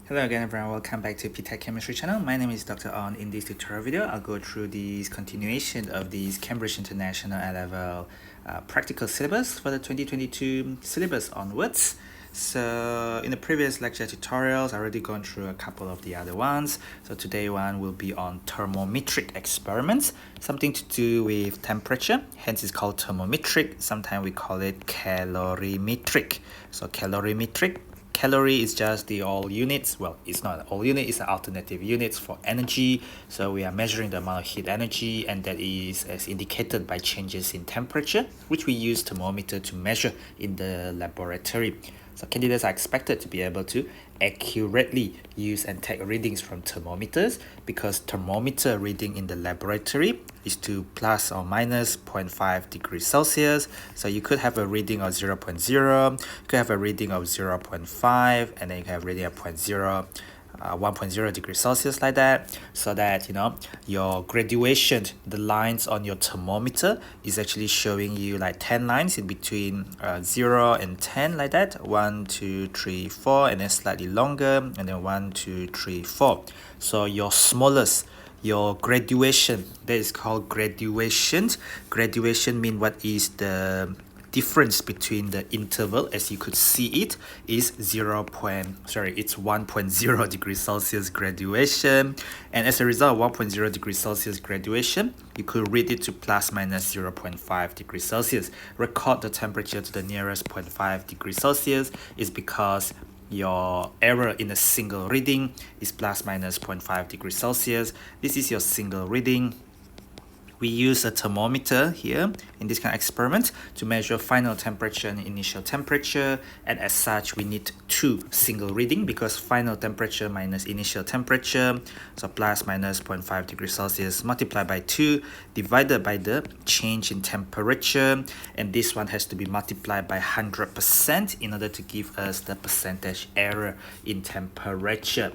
Hello again everyone, welcome back to ptet.chemistry channel. My name is Dr. On. In this tutorial video, I'll go through this continuation of this Cambridge International A-Level practical syllabus for the 2022 syllabus onwards. So in the previous lecture tutorials, I've already gone through a couple of the other ones. So today one will be on thermometric experiments, something to do with temperature, hence it's called thermometric. Sometimes we call it calorimetric. So calorimetric. Calorie is just the all units. Well, it's not all unit, it's an alternative units for energy. So we are measuring the amount of heat energy, and that is as indicated by changes in temperature, which we use thermometer to measure in the laboratory. So candidates are expected to be able to accurately use and take readings from thermometers, because thermometer reading in the laboratory is to plus or minus 0.5 degrees Celsius. So you could have a reading of 0.0, you could have a reading of 0.5, and then you can have a reading of 1.0 degrees Celsius, like that, so that your graduation, the lines on your thermometer is actually showing you like 10 lines in between 0 and 10, like that, 1 2 3 4, and then slightly longer, and then 1 2 3 4. So your smallest, your graduation, that is called graduation. Graduation mean what is the difference between the interval, as you could see it, is it's 1.0 degrees Celsius graduation, and as a result of 1.0 degrees Celsius graduation, you could read it to plus minus 0.5 degrees Celsius. Record the temperature to the nearest 0.5 degrees Celsius is because your error in a single reading is plus minus 0.5 degrees Celsius. This is your single reading. We use a thermometer here in this kind of experiment to measure final temperature and initial temperature, and as such we need two single reading, because final temperature minus initial temperature, so plus minus 0.5 degrees Celsius multiplied by 2 divided by the change in temperature, and this one has to be multiplied by 100% in order to give us the percentage error in temperature.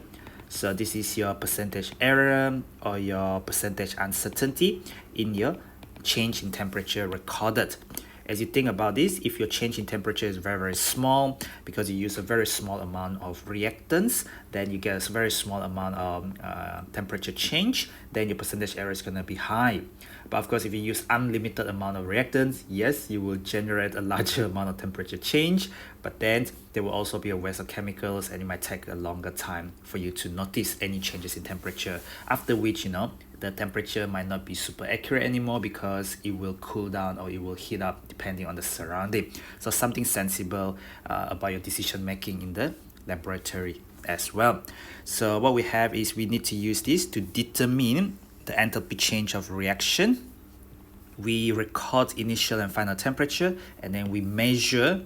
So this is your percentage error or your percentage uncertainty in your change in temperature recorded. As you think about this, if your change in temperature is very small, because you use a very small amount of reactants, then you get a very small amount of temperature change, then your percentage error is going to be high. But of course, if you use unlimited amount of reactants, yes, you will generate a larger amount of temperature change, but then there will also be a waste of chemicals, and it might take a longer time for you to notice any changes in temperature, after which the temperature might not be super accurate anymore, because it will cool down or it will heat up depending on the surrounding. So something sensible about your decision making in the laboratory as well. So what we have is we need to use this to determine the enthalpy change of reaction. We record initial and final temperature, and then we measure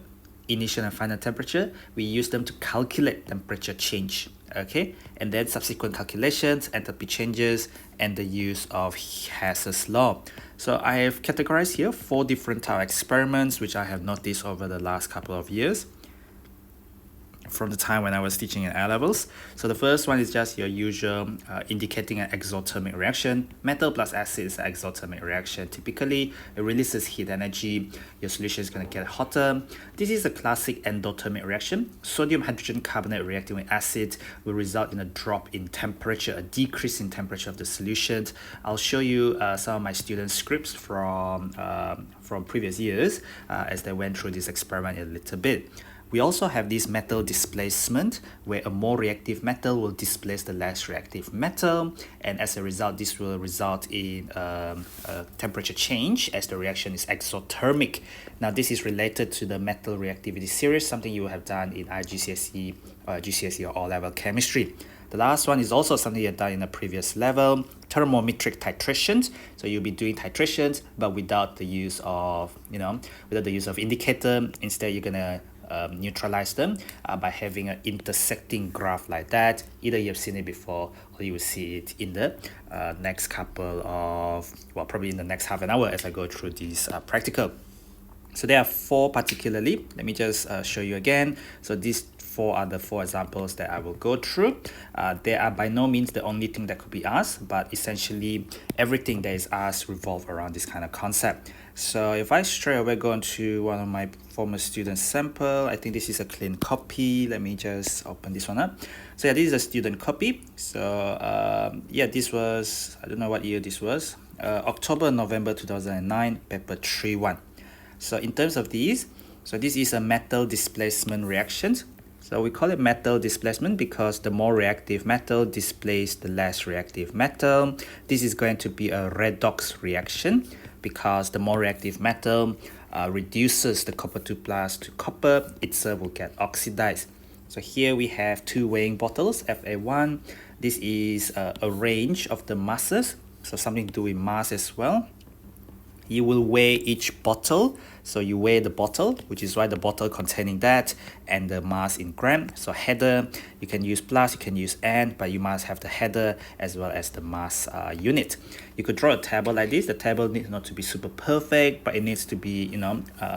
initial and final temperature. We use them to calculate temperature change, okay, and then subsequent calculations, enthalpy changes, and the use of Hess's law. So I have categorized here 4 different type of experiments which I have noticed over the last couple of years from the time when I was teaching at A-levels. So the first one is just your usual indicating an exothermic reaction. Metal plus acid is an exothermic reaction. Typically, it releases heat energy. Your solution is going to get hotter. This is a classic endothermic reaction. Sodium hydrogen carbonate reacting with acid will result in a drop in temperature, a decrease in temperature of the solution. I'll show you some of my students' scripts from previous years as they went through this experiment a little bit. We also have this metal displacement, where a more reactive metal will displace the less reactive metal, and as a result, this will result in a temperature change as the reaction is exothermic. Now, this is related to the metal reactivity series, something you have done in IGCSE, GCSE or O-level chemistry. The last one is also something you've done in a previous level, thermometric titrations. So you'll be doing titrations, but without the use of, indicator. Instead, you're gonna neutralize them by having an intersecting graph like that. Either you have seen it before, or you will see it in the next couple of, probably in the next half an hour as I go through this practical. So there are 4 particularly. Let me just show you again. So these 4 are the 4 examples that I will go through. They are by no means the only thing that could be asked, but essentially everything that is asked revolve around this kind of concept. So if I straight away go into one of my former student sample, I think this is a clean copy. Let me just open this one up. So yeah, this is a student copy. So yeah, this was, I don't know what year this was, October, November 2009, paper 3-1. So in terms of these, so this is a metal displacement reaction. So we call it metal displacement because the more reactive metal displaces the less reactive metal. This is going to be a redox reaction because the more reactive metal reduces the copper 2 plus to copper, itself will get oxidized. So here we have two weighing bottles, Fa1. This is a range of the masses, so something to do with mass as well. You will weigh each bottle. So you weigh the bottle, which is why the bottle containing that, and the mass in gram. So header, you can use plus, you can use and, but you must have the header as well as the mass unit. You could draw a table like this. The table needs not to be super perfect, but it needs to be,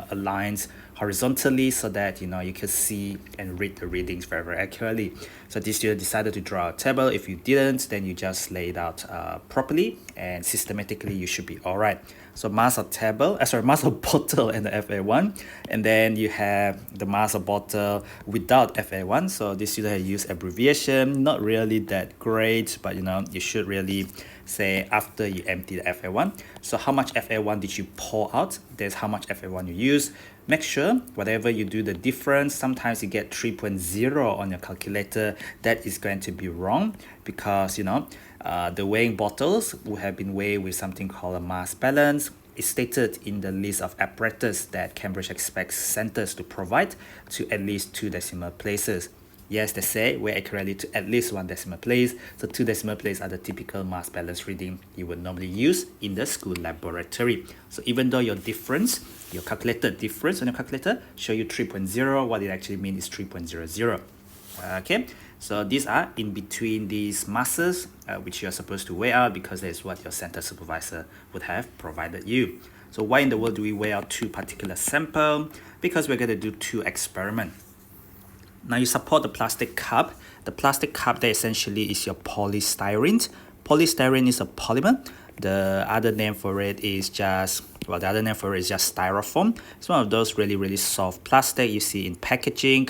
aligned horizontally so that you can see and read the readings very, very accurately. So this student decided to draw a table. If you didn't, then you just lay it out properly and systematically. You should be all right. So mass of mass of bottle and the Fa1, and then you have the mass of bottle without Fa1. So this student has used abbreviation, not really that great, but you should really say after you empty the Fa1. So how much Fa1 did you pour out? That's how much Fa1 you use. Make sure whatever you do the difference, sometimes you get 3.0 on your calculator. That is going to be wrong because the weighing bottles will have been weighed with something called a mass balance. It's stated in the list of apparatus that Cambridge expects centers to provide to at least 2 decimal places. Yes, they say weigh accurately to at least 1 decimal place. So 2 decimal places are the typical mass balance reading you would normally use in the school laboratory. So even though your calculated difference on your calculator show you 3.0, what it actually means is 3.00. Okay, so these are in between these masses which you are supposed to weigh out because that is what your center supervisor would have provided you. So why in the world do we weigh out 2 particular sample? Because we're going to do 2 experiments. Now you support the plastic cup. The plastic cup that essentially is your polystyrene. Polystyrene is a polymer. The other name for it is just styrofoam. It's one of those really, really soft plastic you see in packaging.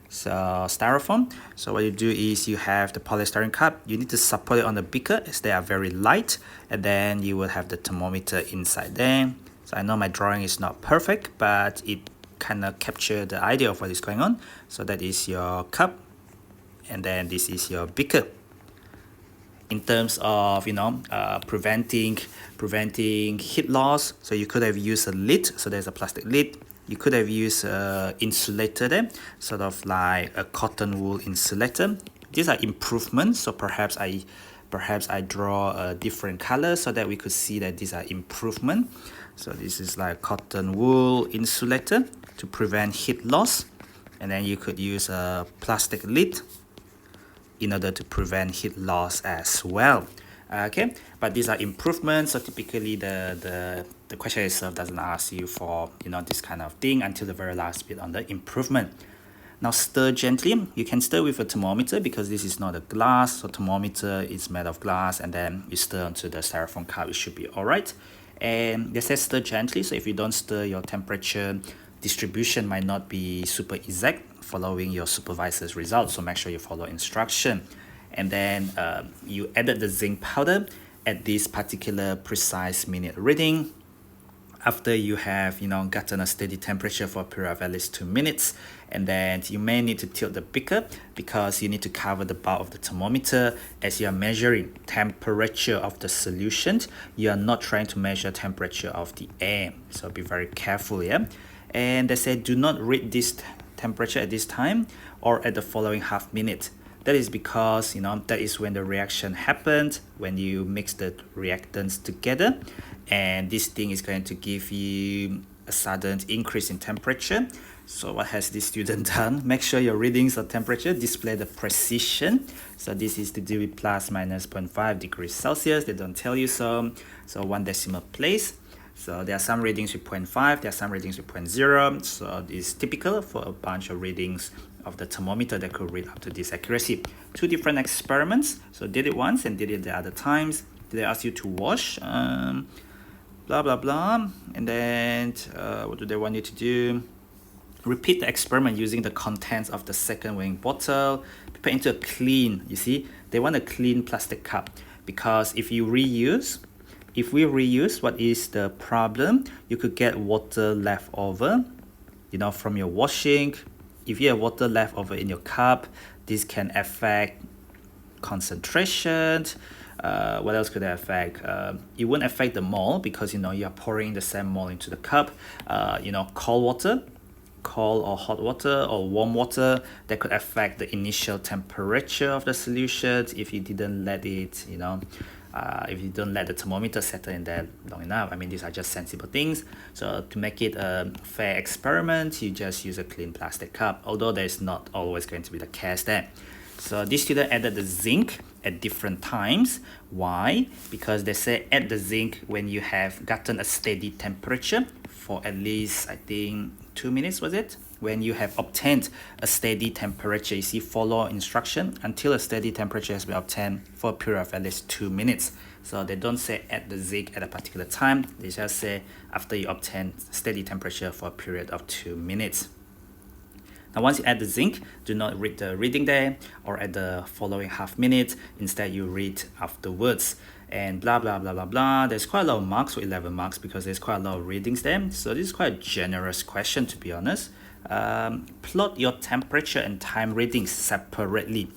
So styrofoam. So what you do is you have the polystyrene cup. You need to support it on the beaker as they are very light. And then you will have the thermometer inside there. So I know my drawing is not perfect, but it kind of capture the idea of what is going on. So that is your cup, and then this is your beaker. In terms of preventing heat loss, so you could have used a lid. So there's a plastic lid. You could have used insulator there, sort of like a cotton wool insulator. These are improvements. So perhaps I draw a different color so that we could see that these are improvement. So this is like cotton wool insulator to prevent heat loss, and then you could use a plastic lid in order to prevent heat loss as well. Okay, but these are improvements. So typically the question itself doesn't ask you for this kind of thing until the very last bit on the improvement. Now stir gently. You can stir with a thermometer because this is not a glass. So thermometer is made of glass, and then you stir onto the styrofoam cup. It should be all right. And they say stir gently. So if you don't stir, your temperature distribution might not be super exact following your supervisor's results. So make sure you follow instruction. And then you added the zinc powder at this particular precise minute reading. After you have gotten a steady temperature for a period of at least 2 minutes, and then you may need to tilt the beaker because you need to cover the bulb of the thermometer as you are measuring temperature of the solution. You are not trying to measure temperature of the air, so be very careful. And they say do not read this temperature at this time or at the following half minute. That is because that is when the reaction happened, when you mix the reactants together, and this thing is going to give you a sudden increase in temperature. So what has this student done? Make sure your readings of temperature display the precision. So this is to do with plus minus 0.5 degrees Celsius. They don't tell you so. So 1 decimal place. So there are some readings with 0.5, there are some readings with 0.0. So it's typical for a bunch of readings of the thermometer that could read up to this accuracy. 2 different experiments. So did it once and did it the other times. Did they ask you to wash? blah blah blah, and then what do they want you to do? Repeat the experiment using the contents of the second weighing bottle. Prepare into a clean, you see, they want a clean plastic cup, because if we reuse, what is the problem? You could get water left over, you know, from your washing. If you have water left over in your cup, this can affect concentration. What else could it affect? It won't affect the mole, because you know you're pouring the same mole into the cup. You know, cold or hot water or warm water, that could affect the initial temperature of the solution if you didn't let it, you know, if you don't let the thermometer settle in there long enough. I mean, these are just sensible things. So to make it a fair experiment, you just use a clean plastic cup, although there's not always going to be the case there. So this student added the zinc at different times. Why? Because they say add the zinc when you have gotten a steady temperature for at least, I think, 2 minutes, was it? When you have obtained a steady temperature, you see, follow instruction until a steady temperature has been obtained for a period of at least 2 minutes. So they don't say add the zinc at a particular time, they just say after you obtain steady temperature for a period of 2 minutes. Now once you add the zinc, do not read the reading there or at the following half minute. Instead, you read afterwards. And blah blah blah blah blah. There's quite a lot of marks for 11 marks because there's quite a lot of readings there. So this is quite a generous question, to be honest. Plot your temperature and time readings separately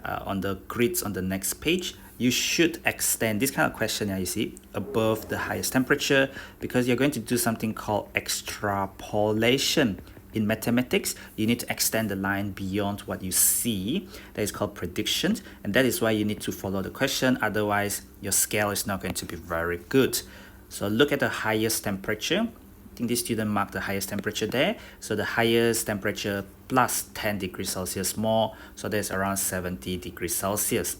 on the grids on the next page. You should extend this kind of question here, you see, above the highest temperature, because you're going to do something called extrapolation. In mathematics, you need to extend the line beyond what you see. That is called prediction, and that is why you need to follow the question. Otherwise, your scale is not going to be very good. So look at the highest temperature. I think this student marked the highest temperature there. So the highest temperature plus 10 degrees Celsius more. So there's around 70 degrees Celsius.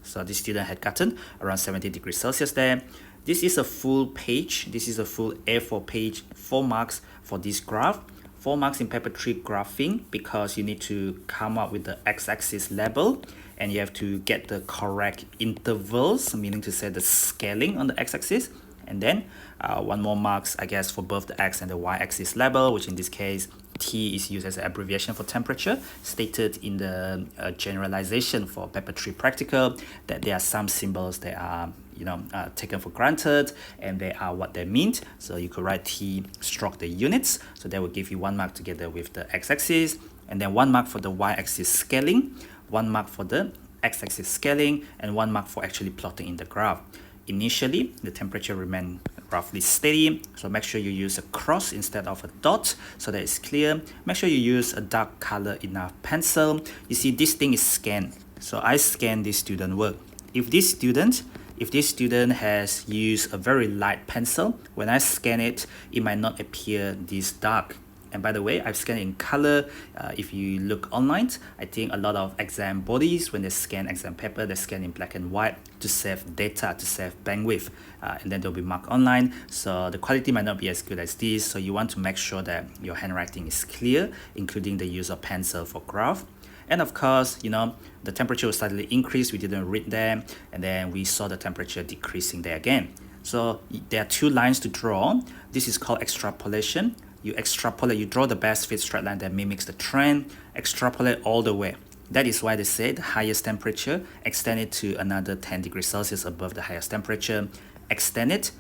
So this student had gotten around 70 degrees Celsius there. This is a full page. This is a full A4 page, 4 marks for this graph. 4 marks in paper 3 graphing, because you need to come up with the x-axis label and you have to get the correct intervals, meaning to say the scaling on the x-axis. And then 1 more marks, I guess, for both the x and the y-axis label, which in this case T is used as an abbreviation for temperature, stated in the generalization for paper 3 practical that there are some symbols that are, you know, taken for granted, and they are what they mean. So you could write T stroke the units, so that will give you 1 mark together with the x-axis, and then 1 mark for the y-axis scaling, 1 mark for the x-axis scaling, and 1 mark for actually plotting in the graph. Initially, the temperature remained roughly steady, so make sure you use a cross instead of a dot so that it's clear. Make sure you use a dark color enough pencil. You see, this thing is scanned, so I scan this student work. If this student has used a very light pencil, when I scan it, it might not appear this dark. And by the way, I've scanned in color. If you look online, I think a lot of exam bodies, when they scan exam paper, they scan in black and white to save data, to save bandwidth, and then they'll be marked online. So the quality might not be as good as this. So you want to make sure that your handwriting is clear, including the use of pencil for graph. And of course, you know, the temperature will slightly increase. We didn't read there, and then we saw the temperature decreasing there again. So there are 2 lines to draw. This is called extrapolation. You extrapolate, you draw the best fit straight line that mimics the trend, extrapolate all the way. That is why they say the highest temperature, extend it to another 10 degrees Celsius above the highest temperature, extend it,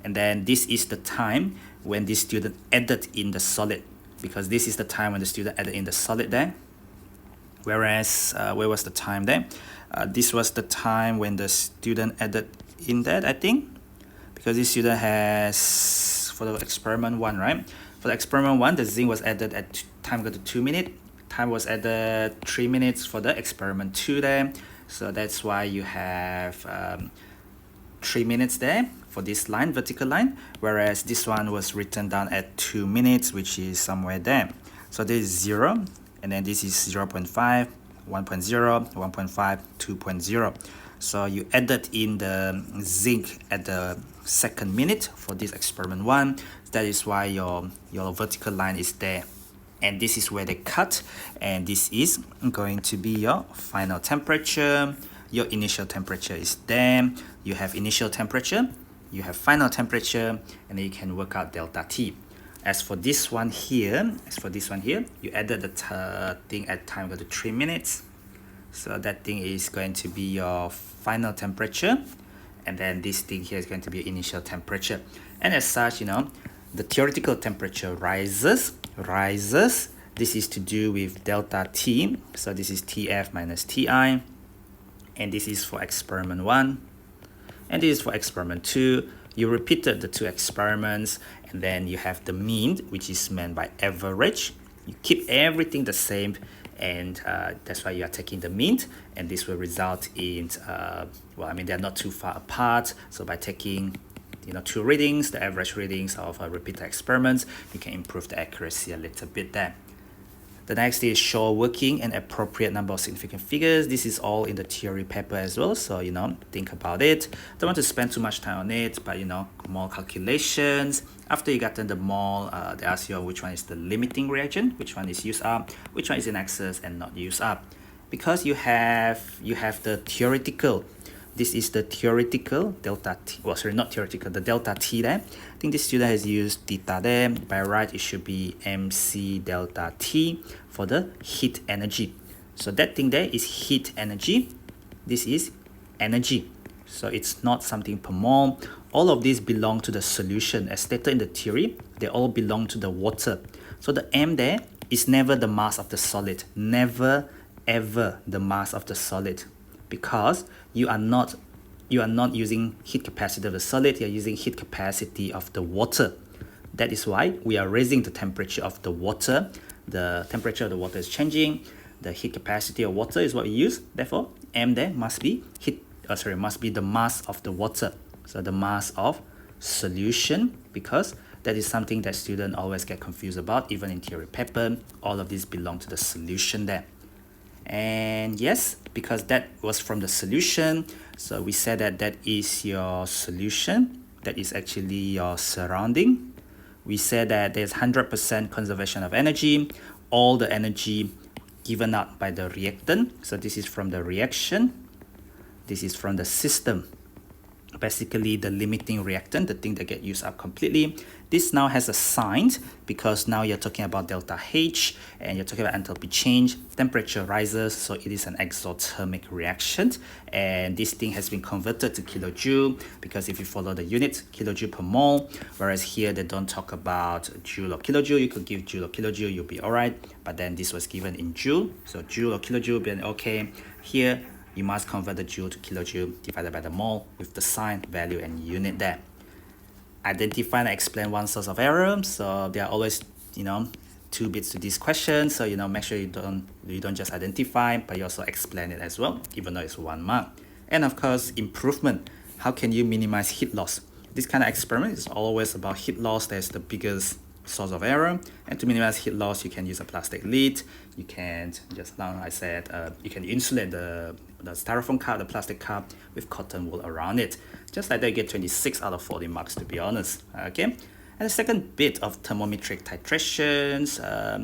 and then this is the time when this student added in the solid, because this is the time when the student added in the solid there. Whereas, where was the time there? This was the time when the student added in that, I think, because this student has, for the experiment 1, right? For the experiment 1, the zinc was added at time equal to 2 minutes. Time was added 3 minutes for the experiment 2 there. So that's why you have 3 minutes there for this line, vertical line, whereas this one was written down at 2 minutes, which is somewhere there. So this is 0, and then this is 0.5, 1.0, 1.5, 2.0. So you added in the zinc at the 2nd minute for this experiment 1. That is why your vertical line is there. And this is where they cut, and this is going to be your final temperature. Your initial temperature is there. You have initial temperature, you have final temperature, and then you can work out delta T. As for this one here, you added the thing at time equal to 3 minutes. So that thing is going to be your final temperature, and then this thing here is going to be initial temperature. And as such, the theoretical temperature rises. This is to do with delta T. So this is TF minus TI. And this is for experiment 1. And this is for experiment 2. You repeated the 2 experiments, and then you have the mean, which is meant by average. You keep everything the same, and that's why you are taking the mean, and this will result in, they're not too far apart. So by taking 2 readings, the average readings of repeated experiments, you can improve the accuracy a little bit there. The next is show working and appropriate number of significant figures. This is all in the theory paper as well, so think about it. Don't want to spend too much time on it, but mole calculations. After you gotten the mole, they ask you which one is the limiting reagent, which one is used up, which one is in excess and not used up. Because you have the theoretical. This is the theoretical delta T. Well, sorry, not theoretical, the delta T there. I think this student has used theta there. By right, it should be MC delta T for the heat energy. So that thing there is heat energy. This is energy. So it's not something per mole. All of these belong to the solution. As stated in the theory, they all belong to the water. So the M there is never the mass of the solid. Never, ever the mass of the solid. Because you are not using heat capacity of the solid, you are using heat capacity of the water. That is why we are raising the temperature of the water. The temperature of the water is changing. The heat capacity of water is what we use. Therefore, M there must be must be the mass of the water. So the mass of solution, because that is something that students always get confused about, even in theory paper. All of these belong to the solution there. And yes, because that was from the solution, so we said that is your solution. That is actually your surrounding. We said that there's 100% conservation of energy. All the energy given out by the reactant. So this is from the reaction. This is from the system. Basically the limiting reactant, the thing that get used up completely. This now has a sign because now you're talking about delta H and you're talking about enthalpy change. Temperature rises, so it is an exothermic reaction, and this thing has been converted to kilojoule because if you follow the unit, kilojoule per mole, whereas here they don't talk about joule or kilojoule. You could give joule or kilojoule, you'll be alright, but then this was given in joule, so joule or kilojoule will be okay. Here you must convert the joule to kilojoule divided by the mole with the sign, value, and unit there. Identify and explain one source of error. So there are always 2 bits to this question. So make sure you don't just identify, but you also explain it as well, even though it's 1 mark. And of course, improvement. How can you minimize heat loss? This kind of experiment is always about heat loss. That's the biggest source of error, and to minimize heat loss, you can use a plastic lid. You can, just now I said, you can insulate the styrofoam cup, the plastic cup, with cotton wool around it. Just like that, you get 26 out of 40 marks, to be honest. Okay. And the second bit of thermometric titrations,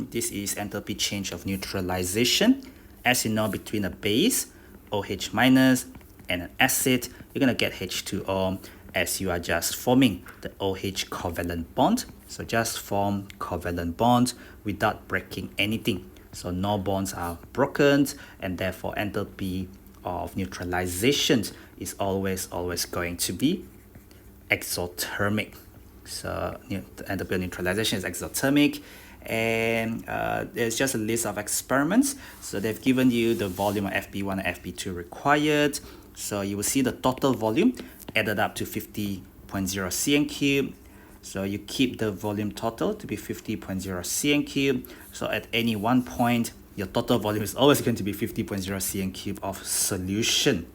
this is enthalpy change of neutralization. As you know, between a base, OH minus, and an acid, you're going to get H2O, as you are just forming the OH covalent bond. So just form covalent bonds without breaking anything. So no bonds are broken, and therefore enthalpy of neutralization is always going to be exothermic. So the enthalpy of neutralization is exothermic. And there's just a list of experiments. So they've given you the volume of FB1 and FB2 required. So you will see the total volume added up to 50.0 cm cube. So you keep the volume total to be 50.0 cm cube. So at any one point, your total volume is always going to be 50.0 cm cube of solution.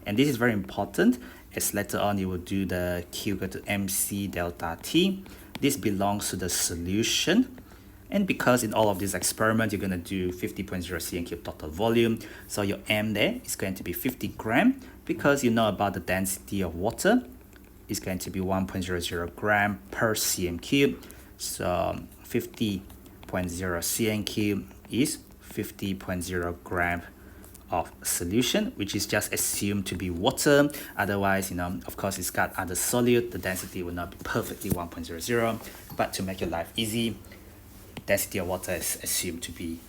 And this is very important, as later on you will do the Q equal to MC delta T. This belongs to the solution. And because in all of these experiments, you're going to do 50.0 cm cube total volume, so your M there is going to be 50 gram. Because you know about the density of water, it's going to be 1.00 gram per cm cube. So 50.0 cm cube is 50.0 gram of solution, which is just assumed to be water. Otherwise, of course, it's got other solute. The density will not be perfectly 1.00, but to make your life easy, density of water is assumed to be,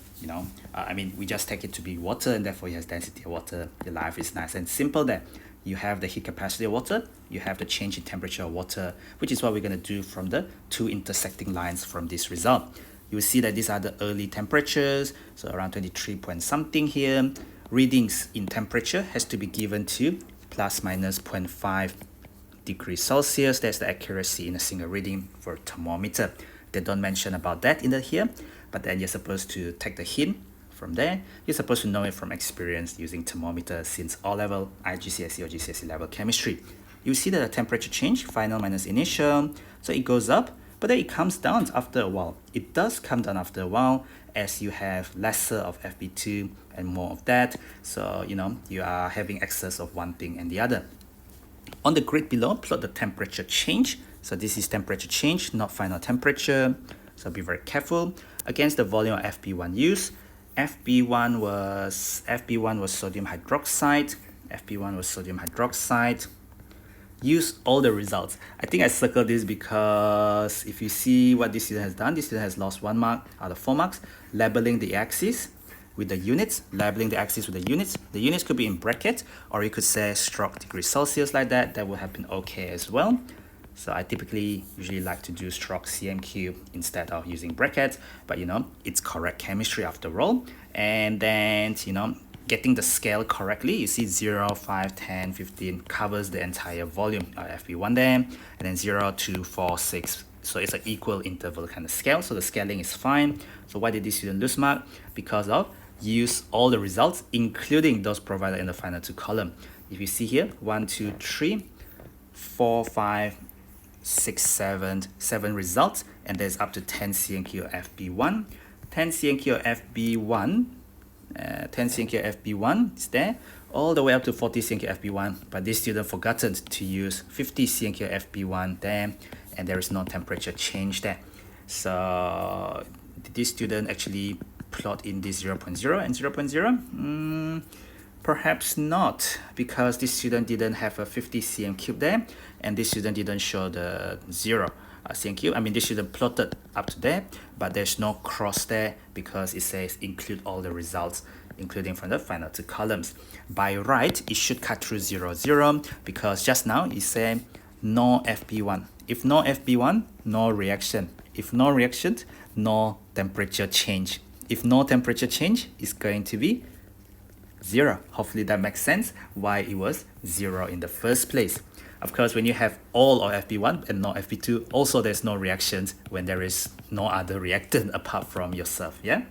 we just take it to be water, and therefore it has density of water. Your life is nice and simple there. You have the heat capacity of water, you have the change in temperature of water, which is what we're going to do from the two intersecting lines from this result. You will see that these are the early temperatures, so around 23 point something here. Readings in temperature has to be given to plus minus 0.5 degrees Celsius. That's the accuracy in a single reading for thermometer. They don't mention about that in here, but then you're supposed to take the hint from there. You're supposed to know it from experience using thermometer since O-level, IGCSE or GCSE level chemistry. You see that the temperature change, final minus initial, so it goes up, but then it comes down after a while. It does come down after a while as you have lesser of FB2 and more of that. So, you are having excess of one thing and the other. On the grid below, plot the temperature change. So this is temperature change, not final temperature. So be very careful. Against the volume of FB1 used, FB1 was sodium hydroxide. FB1 was sodium hydroxide. Use all the results. I think I circled this because if you see what this student has done, this student has lost 1 mark out of 4 marks, labeling the axis with the units, labeling the axis with the units. The units could be in bracket, or you could say stroke degrees Celsius like that. That would have been okay as well. So I usually like to do stroke cm cube instead of using brackets, but it's correct chemistry after all. And then, getting the scale correctly, you see 0, 5, 10, 15 covers the entire volume of FB1 there, and then 0, 2, 4, 6. So it's an equal interval kind of scale, so the scaling is fine. So why did this student lose mark? Because of use all the results, including those provided in the final two column. If you see here, 1, 2, 3, 4, 5, 6, 7 results, and there's up to 10 cm3 of FB1. 10 cm3 of FB1, 10 cm3 of FB1 is there, all the way up to 40 cm3 of FB1, but this student forgotten to use 50 cm3 of FB1 there, and there is no temperature change there. So did this student actually plot in this 0.0 and 0.0? Perhaps not, because this student didn't have a 50 cm cube there, and this student didn't show the 0 cm cube. This student plotted up to there, but there's no cross there because it says include all the results, including from the final two columns. By right, it should cut through 0, 0, because just now it said no FB1. If no FB1, no reaction. If no reaction, no temperature change. If no temperature change, it's going to be 0. Hopefully that makes sense why it was 0 in the first place. Of course, when you have all of FB1 and no FB2, also there's no reactions when there is no other reactant apart from yourself, yeah?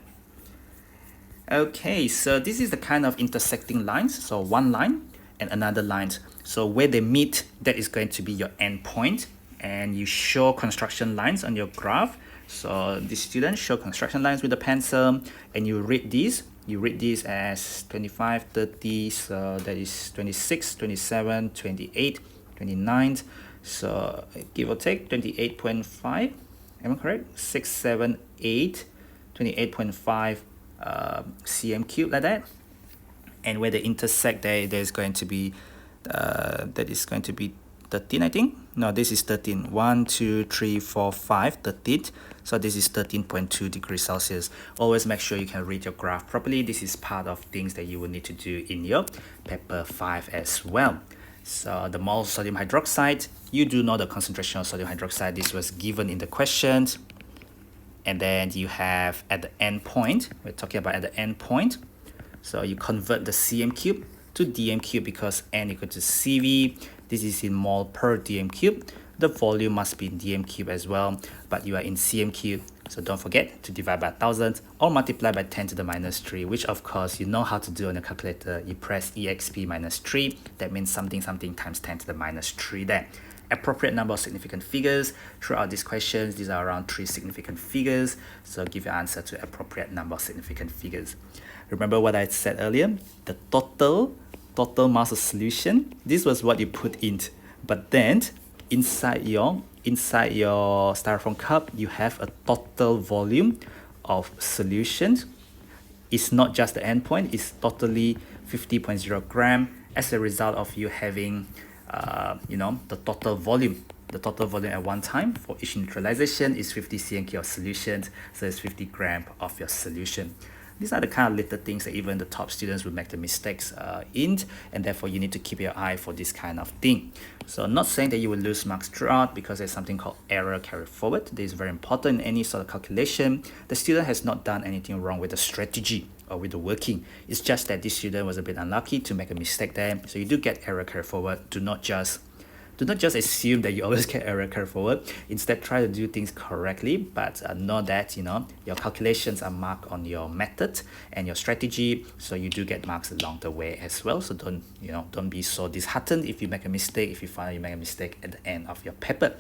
Okay, so this is the kind of intersecting lines. So one line and another line. So where they meet, that is going to be your endpoint, and you show construction lines on your graph. So this student show construction lines with a pencil, and you read these. You read these as 25, 30, so that is 26, 27, 28, 29. So give or take 28.5. Am I correct? 6, 7, 8, 28.5 cm cube like that. And where they intersect, there's going to be that is going to be 13, I think. No, this is 13. 1, 2, 3, 4, 5, 13. So this is 13.2 degrees Celsius. Always make sure you can read your graph properly. This is part of things that you will need to do in your paper 5 as well. So the mole sodium hydroxide, you do know the concentration of sodium hydroxide. This was given in the questions. And then you have at the end point, we're talking about at the end point. So you convert the cm cube to dm cube because n equal to cv. This is in mole per dm cube. The volume must be in dm cube as well, but you are in cm cube. So don't forget to divide by 1000 or multiply by 10 to the minus 3, which of course you know how to do on a calculator. You press exp minus 3. That means something times 10 to the minus 3 there. Appropriate number of significant figures. Throughout these questions, these are around 3 significant figures. So give your answer to appropriate number of significant figures. Remember what I said earlier? The total mass of solution. This was what you put in. But then inside your styrofoam cup, you have a total volume of solution. It's not just the endpoint, it's totally 50.0 gram as a result of you having the total volume. The total volume at one time for each neutralization is 50 cm of solution, so it's 50 gram of your solution. These are the kind of little things that even the top students will make the mistakes in, and therefore you need to keep your eye for this kind of thing. So not saying that you will lose marks throughout, because there's something called error carried forward. This is very important in any sort of calculation. The student has not done anything wrong with the strategy or with the working. It's just that this student was a bit unlucky to make a mistake there. So you do get error carried forward. Do not just assume that you always get error carried forward. Instead, try to do things correctly, but know that your calculations are marked on your method and your strategy, so you do get marks along the way as well. So don't be so disheartened if you make a mistake, if you find you make a mistake at the end of your paper.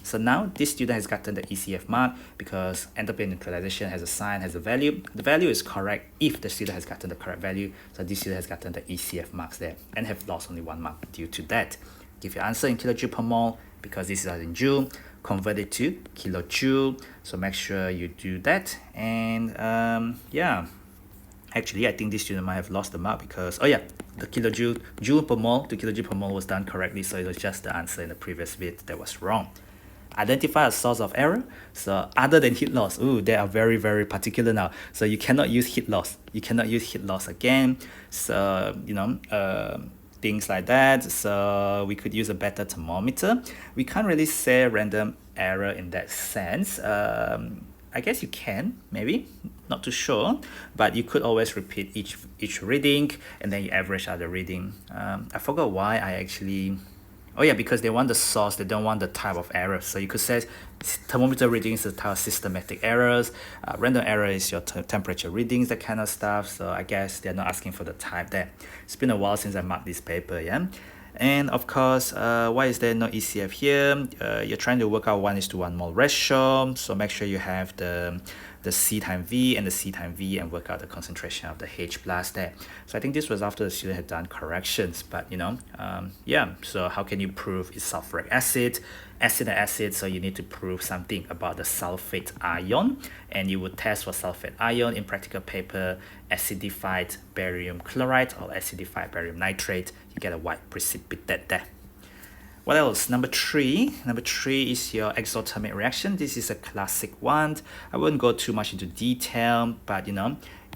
So now this student has gotten the ECF mark because enthalpy and neutralization has a sign, has a value. The value is correct if the student has gotten the correct value. So this student has gotten the ECF marks there and have lost only 1 mark due to that. Give your answer in kilojoule per mole because this is in joule. Convert it to kilojoule. So make sure you do that. And actually, I think this student might have lost the mark because the joule per mole to kilojoule per mole was done correctly. So it was just the answer in the previous bit that was wrong. Identify a source of error. So other than heat loss, they are very, very particular now. So you cannot use heat loss. You cannot use heat loss again. So things like that. So we could use a better thermometer. We can't really say random error in that sense. I guess you can, maybe, not too sure, but you could always repeat each reading and then you average out the reading. I forgot why I actually because they want the source, they don't want the type of error. So you could say thermometer readings is the type of systematic errors, random error is your temperature readings, that kind of stuff. So I guess they're not asking for the type there. It's been a while since I marked this paper, And of course, why is there no ECF here? You're trying to work out 1:1 mole ratio, so make sure you have the C times V and the C times V and work out the concentration of the H plus there. So I think this was after the student had done corrections, but so how can you prove it's sulfuric acid? Acid, so you need to prove something about the sulfate ion, and you would test for sulfate ion in practical paper, acidified barium chloride or acidified barium nitrate. You get a white precipitate there. What else? Number three is your exothermic reaction. This is a classic one. I won't go too much into detail, but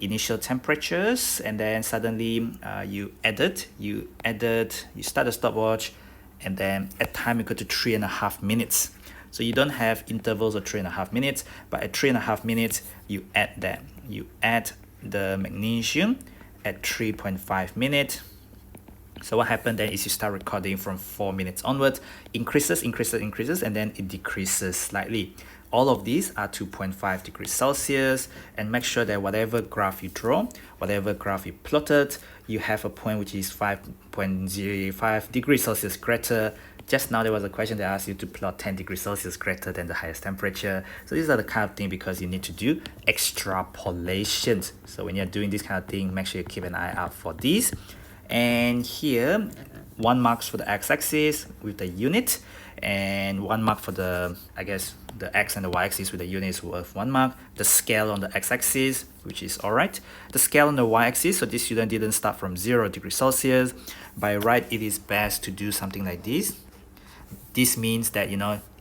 initial temperatures, and then suddenly you start a stopwatch, and then at time you go to 3.5 minutes. So you don't have intervals of 3.5 minutes, but at 3.5 minutes you add that. You add the magnesium at 3.5 minutes. So what happened then is you start recording from 4 minutes onwards, increases, and then it decreases slightly. All of these are 2.5 degrees Celsius, and make sure that whatever graph you draw, whatever graph you plotted, you have a point which is 5.05 degrees Celsius greater. Just now there was a question that asked you to plot 10 degrees Celsius greater than the highest temperature. So these are the kind of thing because you need to do extrapolations. So when you're doing this kind of thing, make sure you keep an eye out for these. And here 1 mark for the x-axis with the unit, and 1 mark for the the x and the y-axis with the unit is worth 1 mark. The scale on the x-axis, which is alright. The scale on the y-axis, so this student didn't start from 0 degrees Celsius. By right, it is best to do something like this. This means that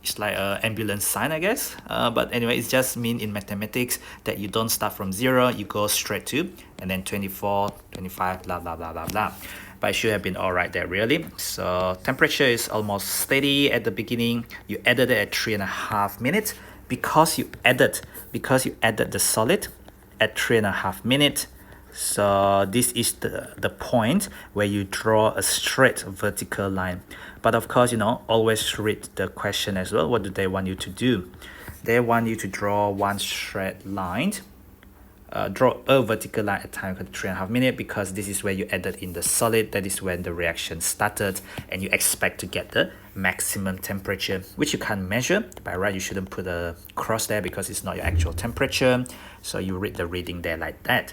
it's like an ambulance sign, I guess. But anyway, it just means in mathematics that you don't start from 0, you go straight to, and then 24, 25, blah, blah, blah, blah, blah. But it should have been all right there, really. So temperature is almost steady at the beginning. You added it at 3.5 minutes. Because you added the solid at 3.5 minutes. So this is the point where you draw a straight vertical line. But of course, always read the question as well. What do they want you to do? They want you to draw one straight line, draw a vertical line at time equal to 3.5 minutes, because this is where you added in the solid. That is when the reaction started, and you expect to get the maximum temperature, which you can't measure. By right, you shouldn't put a cross there because it's not your actual temperature. So you read the reading there like that.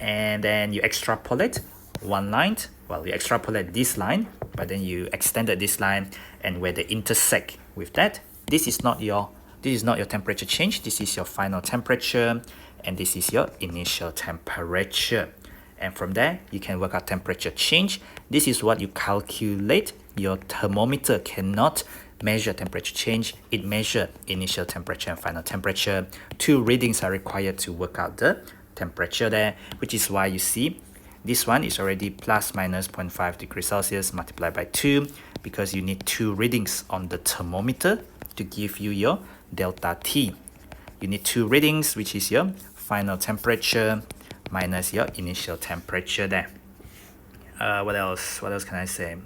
And then you extrapolate one line. Well, you extrapolate this line, but then you extended this line, and where they intersect with that, this is not your temperature change. This is your final temperature, and this is your initial temperature. And from there, you can work out temperature change. This is what you calculate. Your thermometer cannot measure temperature change. It measures initial temperature and final temperature. 2 readings are required to work out the temperature there, which is why you see this one is already plus minus 0.5 degrees Celsius multiplied by 2, because you need 2 readings on the thermometer to give you your delta T. You need 2 readings, which is your final temperature minus your initial temperature there. What else can I say?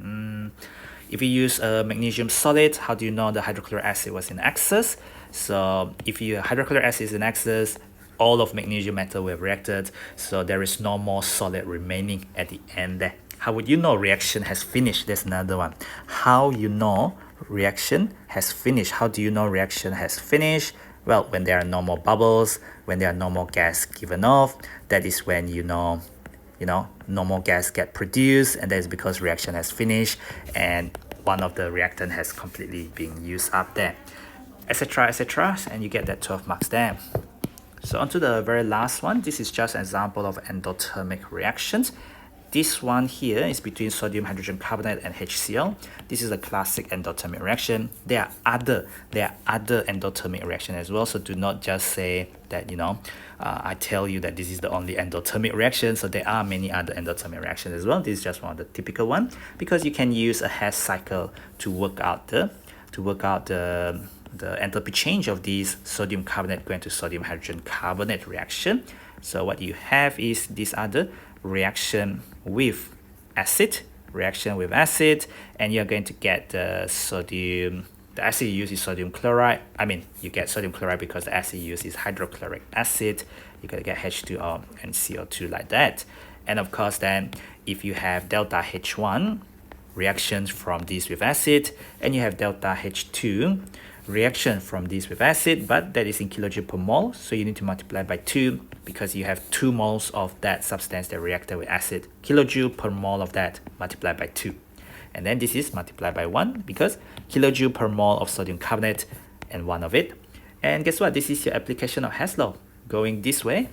If you use a magnesium solid, how do you know the hydrochloric acid was in excess? So if your hydrochloric acid is in excess, all of magnesium metal will have reacted, so there is no more solid remaining at the end there. How would you know reaction has finished? There's another one. How you know reaction has finished? How do you know reaction has finished? Well, when there are no more bubbles, when there are no more gas given off, that is when you know, no more gas get produced, and that is because reaction has finished and one of the reactant has completely been used up there, etc., etc., and you get that 12 marks there. So on to the very last one. This is just an example of endothermic reactions. This one here is between sodium hydrogen carbonate and HCl. This is a classic endothermic reaction. There are other endothermic reactions as well. So do not just say that, I tell you that this is the only endothermic reaction. So there are many other endothermic reactions as well. This is just one of the typical one, because you can use a Hess cycle to work out the enthalpy change of these sodium carbonate going to sodium hydrogen carbonate reaction. So what you have is this other reaction with acid, and you're going to get the sodium. The acid you use is sodium chloride. You get sodium chloride because the acid you use is hydrochloric acid. You're going to get H2O and CO2 like that. And of course then, if you have delta H1 reactions from this with acid, and you have delta H2 reaction from this with acid, but that is in kilojoule per mole, so you need to multiply by 2 because you have 2 moles of that substance that reacted with acid. Kilojoule per mole of that multiplied by 2. And then this is multiplied by 1 because kilojoule per mole of sodium carbonate and 1 of it. And guess what? This is your application of Hess law. Going this way,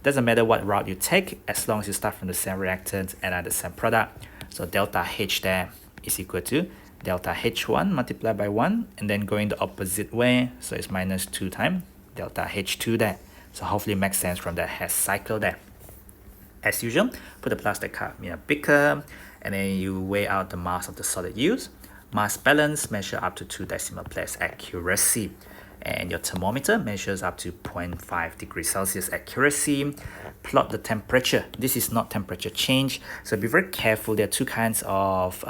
doesn't matter what route you take, as long as you start from the same reactant and are the same product. So delta H there is equal to delta H1 multiplied by 1, and then going the opposite way, so it's minus 2 times delta H2 there. So hopefully it makes sense from that Hess cycle there. As usual, put the plastic cup in a beaker, and then you weigh out the mass of the solid used. Mass balance measure up to 2 decimal place accuracy. And your thermometer measures up to 0.5 degrees Celsius accuracy. Plot the temperature. This is not temperature change, so be very careful. There are two kinds of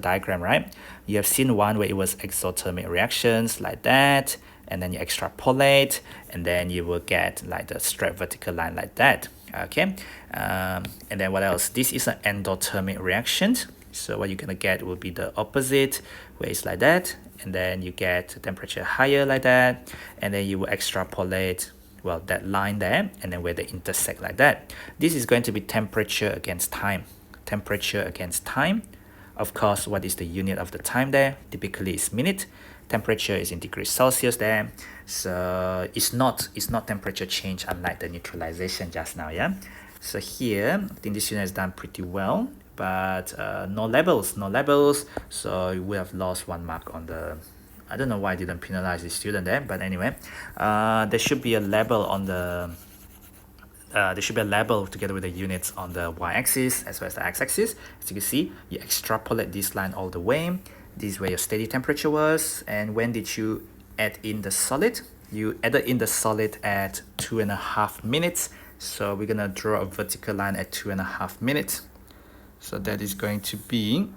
diagram, right? You have seen one where it was exothermic reactions like that, and then you extrapolate, and then you will get like the straight vertical line like that. Okay, and then what else? This is an endothermic reaction. So what you're gonna get will be the opposite, where it's like that, and then you get temperature higher like that, and then you will extrapolate, well, that line there, and then where they intersect like that. This is going to be temperature against time. Temperature against time. Of course, what is the unit of the time there? Typically it's minute. Temperature is in degrees Celsius there. So it's not temperature change, unlike the neutralization just now, yeah? So here, I think this unit has done pretty well, but no labels, so you will have lost 1 mark on the, I don't know why I didn't penalize the student there, but anyway, there should be a label on the, together with the units on the y-axis as well as the x-axis. As you can see, you extrapolate this line all the way. This is where your steady temperature was, and when did you add in the solid? You added in the solid at 2.5 minutes, so we're gonna draw a vertical line at 2.5 minutes. So that is going to be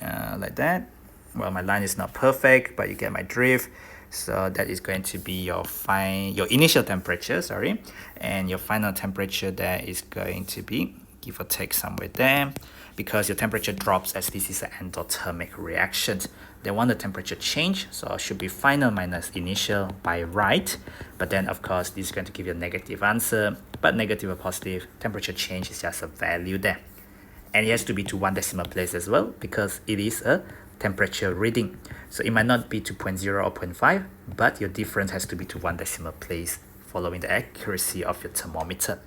like that. Well, my line is not perfect, but you get my drift. So that is going to be your initial temperature, and your final temperature there is going to be, give or take, somewhere there, because your temperature drops as this is an endothermic reaction. They want the temperature change, so it should be final minus initial by right. But then of course this is going to give you a negative answer, but negative or positive, temperature change is just a value there. And it has to be to 1 decimal place as well, because it is a temperature reading. So it might not be to 0.0 or 0.5, but your difference has to be to 1 decimal place following the accuracy of your thermometer.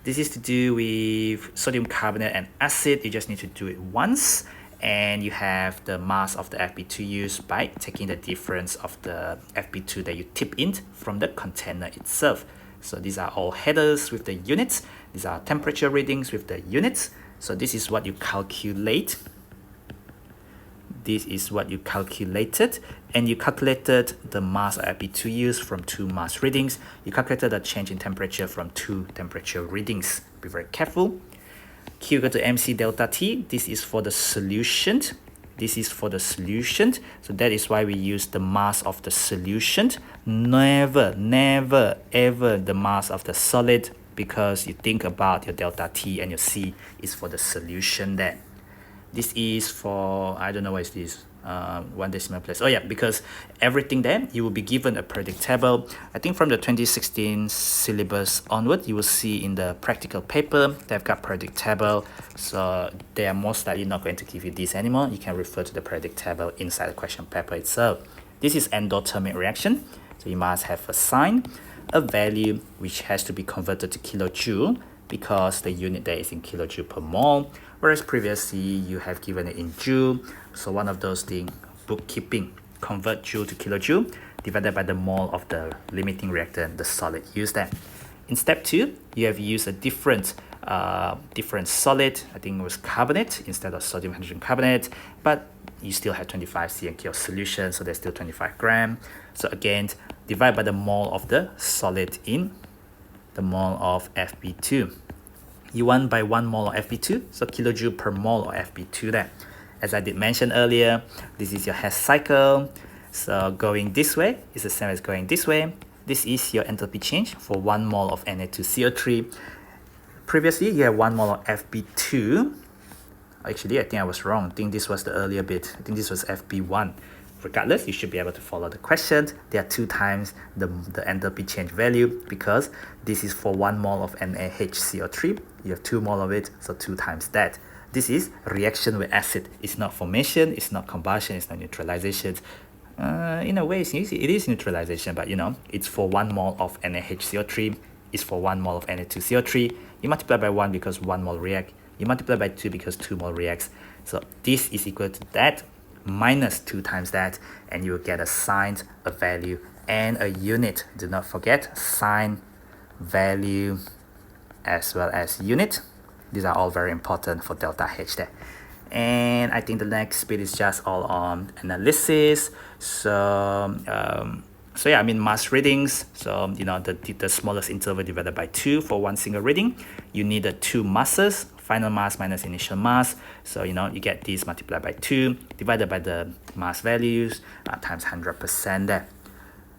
This is to do with sodium carbonate and acid. You just need to do it once, and you have the mass of the Fb2 used by taking the difference of the Fb2 that you tip in from the container itself. So these are all headers with the units. These are temperature readings with the units. So this is what you calculate. This is what you calculated, and you calculated the mass of Fb2 used from 2 mass readings. You calculated the change in temperature from 2 temperature readings. Be very careful. Q equal to mc delta T. This is for the solution. This is for the solution. So that is why we use the mass of the solution. Never, ever the mass of the solid, because you think about your delta T and your C is for the solution there. This is for, I don't know what is this, 1 decimal place. Oh yeah, because everything there, you will be given a periodic table. I think from the 2016 syllabus onward, you will see in the practical paper, they've got periodic table. So they are most likely not going to give you this anymore. You can refer to the periodic table inside the question paper itself. This is endothermic reaction. So you must have a sign, a value which has to be converted to kilojoule, because the unit there is in kilojoule per mole, whereas previously you have given it in joule. So one of those things, bookkeeping, convert joule to kilojoule divided by the mole of the limiting reactant, the solid used there. In step 2, you have used a different solid. I think it was carbonate instead of sodium hydrogen carbonate, but you still have 25 cm of solution, so there's still 25 gram. So again, divide by the mole of the solid in the mole of Fb2. You want by 1 mole of Fb2, so kilojoule per mole of Fb2 there. As I did mention earlier, this is your Hess cycle. So going this way is the same as going this way. This is your enthalpy change for 1 mole of Na2CO3. Previously, you had 1 mole of Fb2. Actually, I think I was wrong. I think this was the earlier bit. I think this was Fb1. Regardless, you should be able to follow the question. There are 2 times the enthalpy change value, because this is for 1 mole of NaHCO3. You have 2 mole of it, so 2 times that. This is reaction with acid. It's not formation, it's not combustion, it's not neutralization. In a way, it is neutralization, but you know, it's for 1 mole of NaHCO3, it's for 1 mole of Na2CO3. You multiply by 1 because 1 mole react. You multiply by 2 because 2 mole reacts. So this is equal to that minus 2 times that, and you will get a sign, a value, and a unit. Do not forget sign, value, as well as unit. These are all very important for delta H there. And I think the next bit is just all on analysis. So yeah, I mean mass readings. So you know, the smallest interval divided by 2 for 1 single reading. You need the 2 masses, final mass minus initial mass. So you know, you get this multiplied by 2 divided by the mass values times 100% there,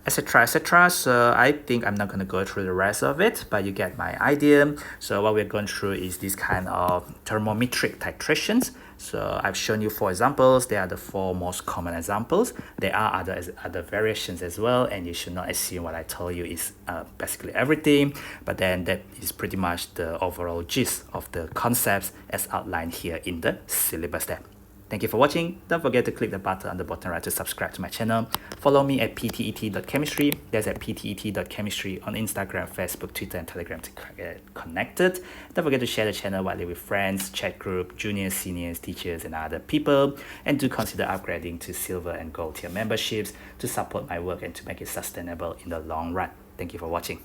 etc, etc. So I think I'm not going to go through the rest of it, but you get my idea. So what we're going through is this kind of thermometric titrations. So I've shown you 4 examples. They are the 4 most common examples. There are other variations as well, and you should not assume what I told you is basically everything, but then that is pretty much the overall gist of the concepts as outlined here in the syllabus there. Thank you for watching. Don't forget to click the button on the bottom right to subscribe to my channel. Follow me at ptet.chemistry. That's at ptet.chemistry on Instagram, Facebook, Twitter, and Telegram to get connected. Don't forget to share the channel widely with friends, chat group, juniors, seniors, teachers, and other people. And do consider upgrading to silver and gold tier memberships to support my work and to make it sustainable in the long run. Thank you for watching.